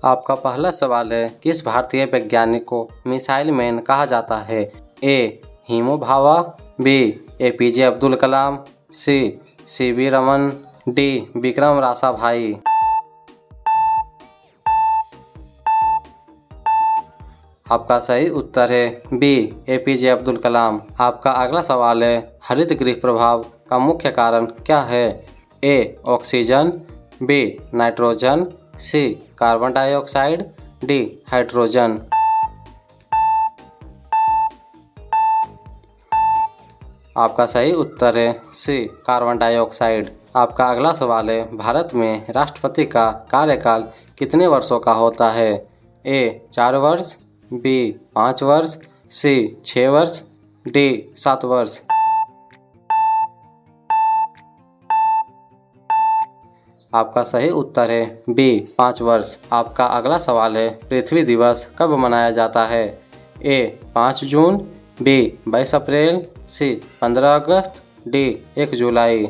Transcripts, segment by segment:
आपका पहला सवाल है, किस भारतीय वैज्ञानिक को मिसाइल मैन कहा जाता है? A. Homi Bhabha, B. APJ Abdul Kalam, C. CV Raman, D. Vikram Sarabhai. आपका सही उत्तर है बी. एपीजे अब्दुल कलाम। आपका अगला सवाल है, हरित गृह प्रभाव का मुख्य कारण क्या है? A. Oxygen, B. Nitrogen, C. Carbon dioxide, D. Hydrogen. आपका सही उत्तर है सी. Carbon dioxide. आपका अगला सवाल है, भारत में राष्ट्रपति का कार्यकाल कितने वर्षों का होता है? ए. 4 वर्ष, बी. 5 वर्ष, सी. 6 वर्ष, डी. 7 वर्ष। आपका सही उत्तर है बी. 5 वर्ष। आपका अगला सवाल है, पृथ्वी दिवस कब मनाया जाता है? ए. 5 जून, बी. 22 अप्रैल, सी. 15 अगस्त, डी. 1 जुलाई।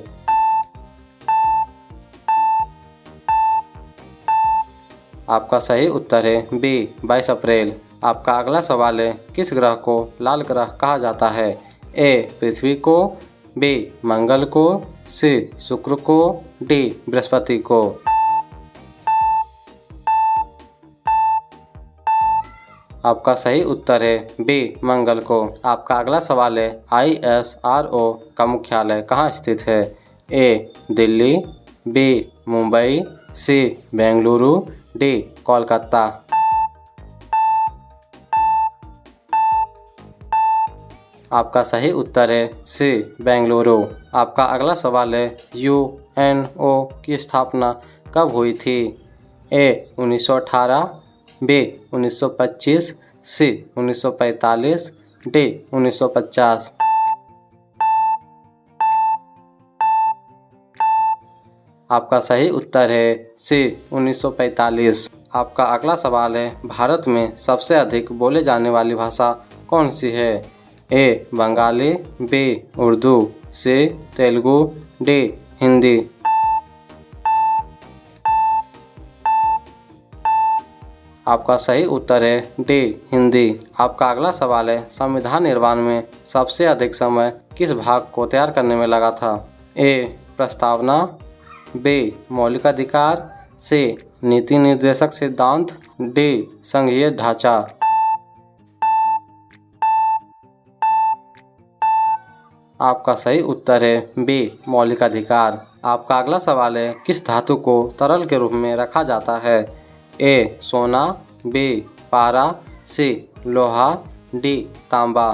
आपका सही उत्तर है बी. 22 अप्रैल। आपका अगला सवाल है, किस ग्रह को लाल ग्रह कहा जाता है? ए. पृथ्वी को, बी. मंगल को, सी. शुक्र को, डी. बृहस्पति को। आपका सही उत्तर है बी. मंगल को। आपका अगला सवाल है, ISRO का मुख्यालय कहाँ स्थित है? ए. दिल्ली, बी. मुंबई, सी. बेंगलुरु, डी. कोलकाता। आपका सही उत्तर है सी. बेंगलुरु। आपका अगला सवाल है, UNO की स्थापना कब हुई थी? ए. 1918, बी. 1925, सी. 1945, डी. 1950। आपका सही उत्तर है सी. 1945। आपका अगला सवाल है, भारत में सबसे अधिक बोले जाने वाली भाषा कौन सी है? ए. बंगाली, बी. उर्दू, सी. तेलुगु, डी. हिंदी। आपका सही उत्तर है डी. हिंदी। आपका अगला सवाल है, संविधान निर्माण में सबसे अधिक समय किस भाग को तैयार करने में लगा था? ए. प्रस्तावना, बी. मौलिक अधिकार, सी. नीति निर्देशक सिद्धांत, डी. संघीय ढांचा। आपका सही उत्तर है बी. मौलिक अधिकार। आपका अगला सवाल है, किस धातु को तरल के रूप में रखा जाता है? ए. सोना, बी. पारा, सी. लोहा, डी. तांबा।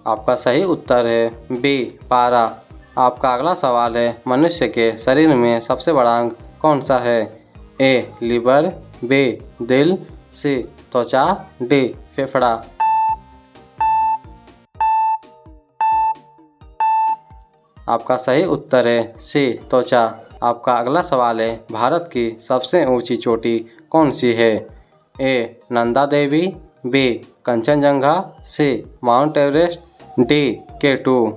आपका सही उत्तर है बी. पारा। आपका अगला सवाल है, मनुष्य के शरीर में सबसे बड़ा अंग कौन सा है? ए. Liver, B. दिल, सी. त्वचा, डी. फेफड़ा। आपका सही उत्तर है सी. त्वचा। आपका अगला सवाल है, भारत की सबसे ऊंची चोटी कौन सी है? A. Nanda Devi, B. Kanchenjunga, C. Mount Everest, D. K2।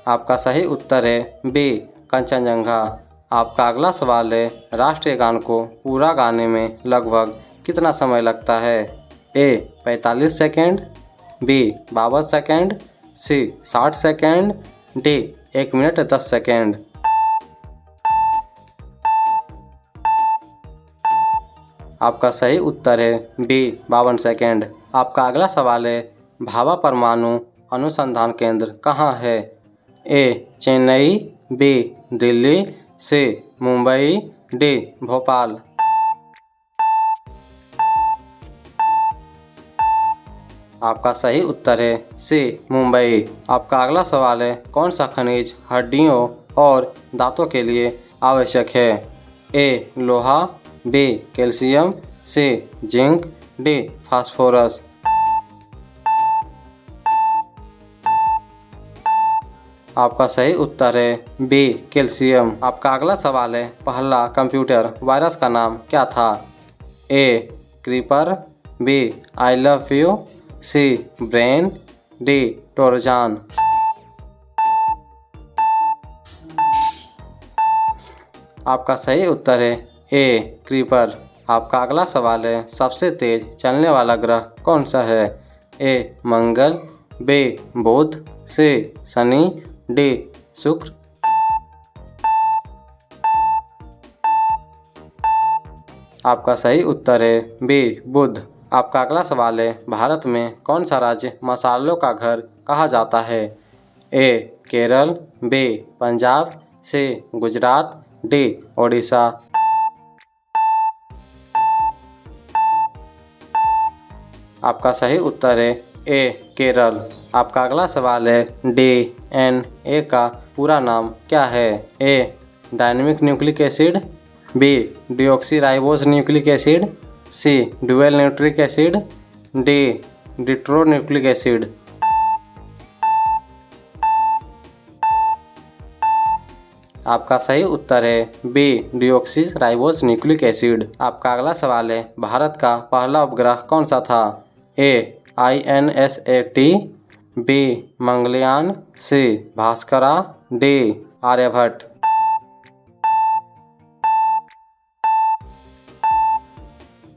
आपका सही उत्तर है बी. कंचनजंगा। आपका अगला सवाल है, राष्ट्रीय गान को पूरा गाने में लगभग कितना समय लगता है? ए. 45 सेकेंड, बी. 52 सेकेंड, सी. 60 सेकेंड, डी. 1 minute 10 second. आपका सही उत्तर है बी. 52 सेकेंड। आपका अगला सवाल है, भाभा परमाणु अनुसंधान केंद्र कहाँ है? ए. चेन्नई, बी. दिल्ली, सी. मुंबई, डी. भोपाल। आपका सही उत्तर है सी. मुंबई। आपका अगला सवाल है, कौन सा खनिज हड्डियों और दांतों के लिए आवश्यक है? ए. लोहा, B. Calcium, C. Zinc, D. Phosphorus. आपका सही उत्तर है बी. कैल्शियम। आपका अगला सवाल है, पहला कंप्यूटर वायरस का नाम क्या था? A. Creeper, B. I love you, C. Brain, D Trojan. आपका सही उत्तर है ए क्रीपर। आपका अगला सवाल है, सबसे तेज चलने वाला ग्रह कौन सा है? ए मंगल, बी बुध, सी शनि, डी शुक्र। आपका सही उत्तर है बी बुध। आपका अगला सवाल है, भारत में कौन सा राज्य मसालों का घर कहा जाता है? ए केरल, बी पंजाब, सी गुजरात, डी ओडिशा। आपका सही उत्तर है ए केरल। आपका अगला सवाल है, DNA का पूरा नाम क्या है? A dynamic nucleic acid, B deoxyribose nucleic acid, C dual nucleic acid, D ditronucleic acid. आपका सही उत्तर है बी डिऑक्सीराइबोस न्यूक्लिक एसिड। आपका अगला सवाल है, भारत का पहला उपग्रह कौन सा था? ए INSAT, बी मंगलयान, सी भास्करा, डी आर्यभट्ट।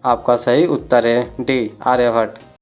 आपका सही उत्तर है डी आर्यभट्ट।